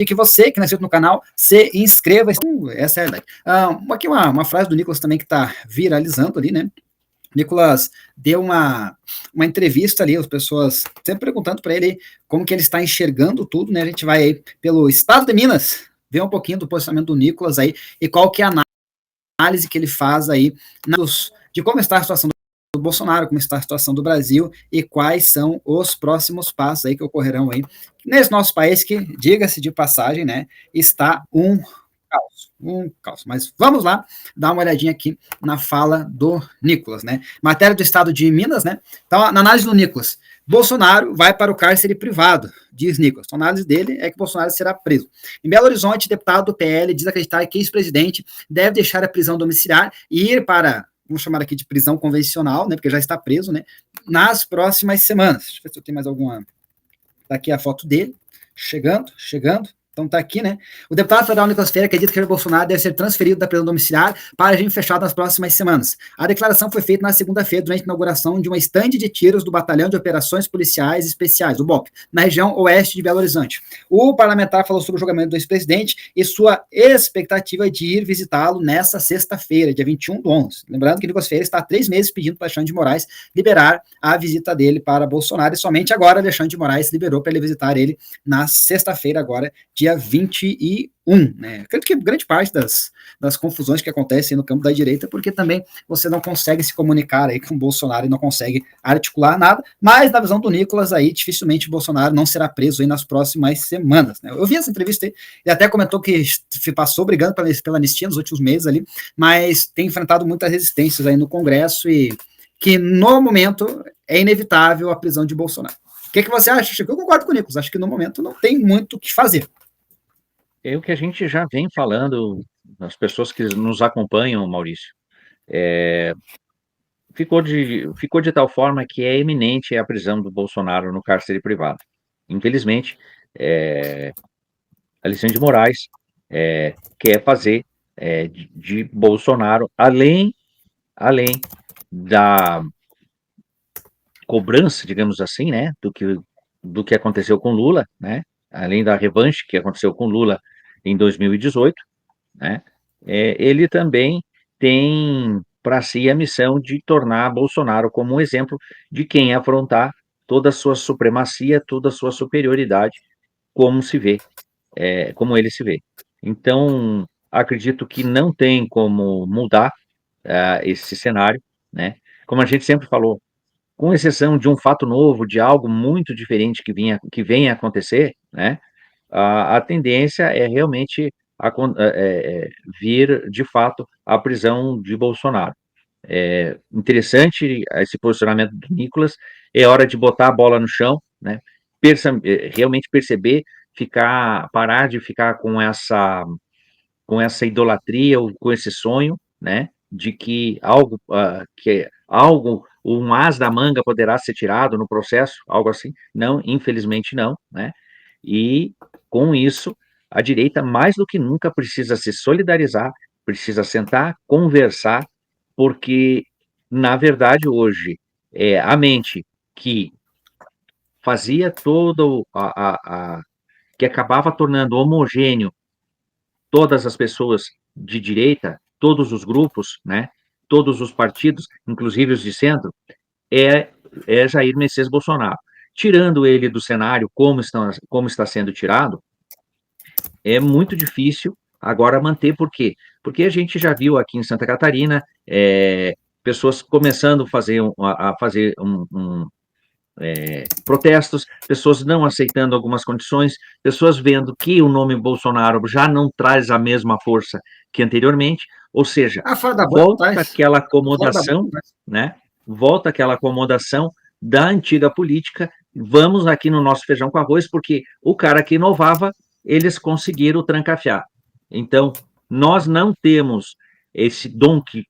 E que você, que não é inscrito no canal, se inscreva. Essa é a verdade. Aqui uma frase do Nicolas também que está viralizando ali, né? Nicolas deu uma entrevista ali, as pessoas sempre perguntando para ele como que ele está enxergando tudo, né? A gente vai aí pelo estado de Minas, ver um pouquinho do posicionamento do Nicolas aí e qual que é a análise que ele faz aí de como está a situação do Bolsonaro, como está a situação do Brasil e quais são os próximos passos aí que ocorrerão aí nesse nosso país que, diga-se de passagem, né, está um caos. Mas vamos lá dar uma olhadinha aqui na fala do Nicolas, né? Matéria do estado de Minas, né? Então, na análise do Nicolas, Bolsonaro vai para o cárcere privado, diz Nicolas. Então, a análise dele é que Bolsonaro será preso. Em Belo Horizonte, deputado do PL diz acreditar que ex-presidente deve deixar a prisão domiciliar e ir para, vamos chamar aqui de prisão convencional, né? Porque já está preso, né? Nas próximas semanas. Deixa eu ver se eu tenho mais alguma. Tá aqui a foto dele, chegando. Então tá aqui, né? O deputado federal Nicolas Ferreira acredita que Jair Bolsonaro deve ser transferido da prisão domiciliar para regime fechado nas próximas semanas. A declaração foi feita na segunda-feira durante a inauguração de uma estande de tiros do Batalhão de Operações Policiais Especiais, o BOP, na região oeste de Belo Horizonte. O parlamentar falou sobre o julgamento do ex-presidente e sua expectativa de ir visitá-lo nesta sexta-feira, dia 21/11. Lembrando que Nicolas Ferreira está há 3 meses pedindo para Alexandre de Moraes liberar a visita dele para Bolsonaro e somente agora Alexandre de Moraes liberou para ele visitar ele na sexta-feira agora, dia 21, né? Acredito que grande parte das confusões que acontecem no campo da direita, porque também você não consegue se comunicar aí com o Bolsonaro e não consegue articular nada, mas na visão do Nicolas aí, dificilmente o Bolsonaro não será preso aí nas próximas semanas, né? Eu vi essa entrevista aí, ele até comentou que passou brigando pela anistia nos últimos meses ali, mas tem enfrentado muitas resistências aí no Congresso e que no momento é inevitável a prisão de Bolsonaro. O que você acha, Chico? Eu concordo com o Nicolas, acho que no momento não tem muito o que fazer. É o que a gente já vem falando, as pessoas que nos acompanham, Maurício, ficou de tal forma que é iminente a prisão do Bolsonaro no cárcere privado. Infelizmente, Alexandre de Moraes quer fazer de Bolsonaro, além da cobrança, digamos assim, né, do que aconteceu com Lula, né, além da revanche que aconteceu com Lula em 2018, né, ele também tem para si a missão de tornar Bolsonaro como um exemplo de quem afrontar toda a sua supremacia, toda a sua superioridade, como se vê, como ele se vê. Então, acredito que não tem como mudar esse cenário, né? Como a gente sempre falou, com exceção de um fato novo, de algo muito diferente que venha a acontecer, né? A tendência é realmente vir, de fato, a prisão de Bolsonaro. Interessante esse posicionamento do Nicolas, é hora de botar a bola no chão, né? Realmente perceber, parar de ficar com essa idolatria, ou com esse sonho, né? De que algo, um as da manga poderá ser tirado no processo, algo assim. Não, infelizmente não, né? E com isso, a direita mais do que nunca precisa se solidarizar, precisa sentar, conversar, porque, na verdade, hoje, a mente que fazia que acabava tornando homogêneo todas as pessoas de direita, todos os grupos, né, todos os partidos, inclusive os de centro, é, é Jair Messias Bolsonaro. Tirando ele do cenário, como está sendo tirado, é muito difícil agora manter. Por quê? Porque a gente já viu aqui em Santa Catarina pessoas começando a fazer protestos, pessoas não aceitando algumas condições, pessoas vendo que o nome Bolsonaro já não traz a mesma força que anteriormente, ou seja, Fora da bolha, volta traz. aquela Fora da bolha, acomodação, traz. né? Volta aquela acomodação da antiga política. Vamos aqui no nosso feijão com arroz, porque o cara que inovava, eles conseguiram trancafiar. Então, nós não temos esse dom que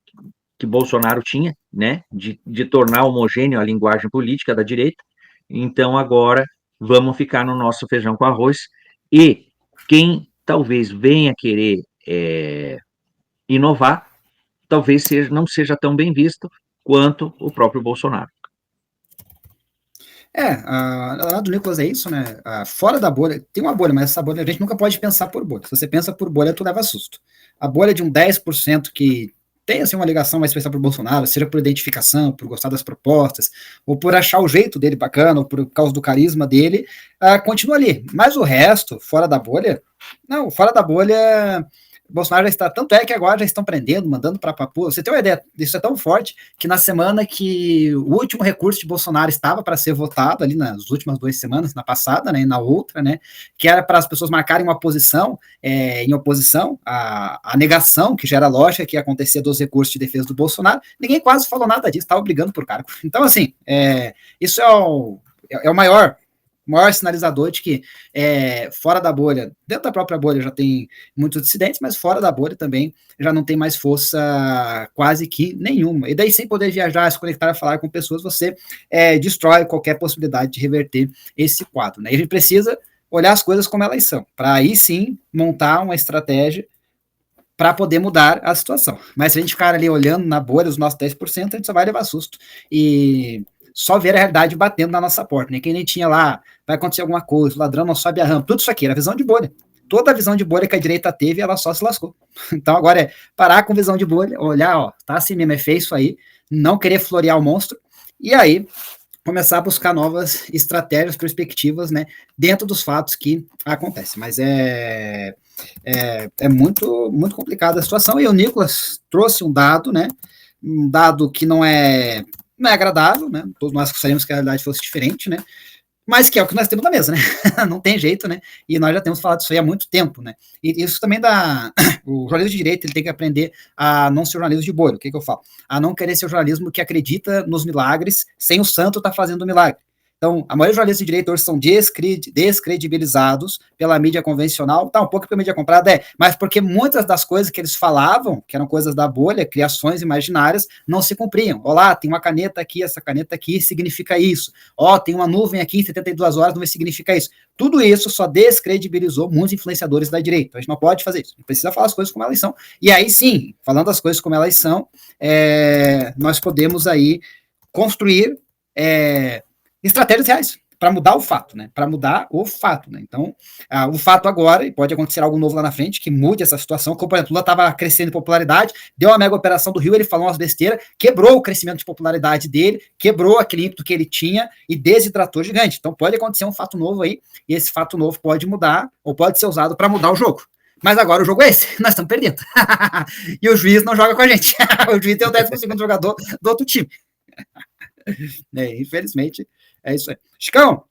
Bolsonaro tinha, né, de tornar homogêneo a linguagem política da direita. Então, agora, vamos ficar no nosso feijão com arroz. E quem talvez venha querer inovar, talvez não seja tão bem visto quanto o próprio Bolsonaro. Lá do Nicolas é isso, né? Fora da bolha, tem uma bolha, mas essa bolha a gente nunca pode pensar por bolha. Se você pensa por bolha, tu leva susto. A bolha de um 10% que tem assim, uma ligação mais especial para o Bolsonaro, seja por identificação, por gostar das propostas, ou por achar o jeito dele bacana, ou por causa do carisma dele, continua ali. Mas o resto, fora da bolha, não, fora da bolha. Bolsonaro já está, tanto é que agora já estão prendendo, mandando para Papu. Você tem uma ideia, isso é tão forte que na semana que o último recurso de Bolsonaro estava para ser votado, ali nas últimas 2 semanas, na passada, né, e na outra, né, que era para as pessoas marcarem uma posição, em oposição à negação, que já era lógica que ia acontecer dos recursos de defesa do Bolsonaro, ninguém quase falou nada disso, estava brigando por cargo. Então, assim, isso é o maior sinalizador de que fora da bolha, dentro da própria bolha já tem muitos dissidentes, mas fora da bolha também já não tem mais força quase que nenhuma. E daí, sem poder viajar, se conectar, falar com pessoas, você destrói qualquer possibilidade de reverter esse quadro. Né? E a gente precisa olhar as coisas como elas são, para aí sim montar uma estratégia para poder mudar a situação. Mas se a gente ficar ali olhando na bolha os nossos 10%, a gente só vai levar susto. E só ver a realidade batendo na nossa porta, né? Quem nem tinha lá, vai acontecer alguma coisa, o ladrão não sobe a rampa, tudo isso aqui era visão de bolha. Toda a visão de bolha que a direita teve, ela só se lascou. Então agora é parar com visão de bolha, olhar, ó, tá assim mesmo, é feio isso aí, não querer florear o monstro, e aí começar a buscar novas estratégias, perspectivas, né, dentro dos fatos que acontecem. Mas é muito, muito complicada a situação, e o Nicolas trouxe um dado, né, um dado que não é agradável, né? Todos nós gostaríamos que a realidade fosse diferente, né? Mas que é o que nós temos na mesa, né? Não tem jeito, né? E nós já temos falado disso aí há muito tempo, né? E isso também dá. O jornalismo de direito ele tem que aprender a não ser jornalismo de bolha. O que eu falo? A não querer ser o jornalismo que acredita nos milagres sem o santo estar fazendo o milagre. Então, a maioria dos jornalistas de direito hoje são descredibilizados pela mídia convencional, tá um pouco pela mídia comprada, mas porque muitas das coisas que eles falavam, que eram coisas da bolha, criações imaginárias, não se cumpriam. Olá, tem uma caneta aqui, essa caneta aqui significa isso. Ó, tem uma nuvem aqui em 72 horas, não significa isso. Tudo isso só descredibilizou muitos influenciadores da direita. A gente não pode fazer isso. A gente precisa falar as coisas como elas são. E aí sim, falando as coisas como elas são, nós podemos aí construir estratégias reais para mudar o fato, né? Para mudar o fato, né? Então, o fato agora, e pode acontecer algo novo lá na frente, que mude essa situação, como, por exemplo, Lula estava crescendo em popularidade, deu uma mega operação do Rio, ele falou umas besteiras, quebrou o crescimento de popularidade dele, quebrou aquele ímpeto que ele tinha e desidratou gigante. Então, pode acontecer um fato novo aí, e esse fato novo pode mudar, ou pode ser usado para mudar o jogo. Mas agora o jogo é esse, nós estamos perdendo. E o juiz não joga com a gente. O juiz tem o 12º jogador do outro time. Infelizmente, é isso aí. Chicão,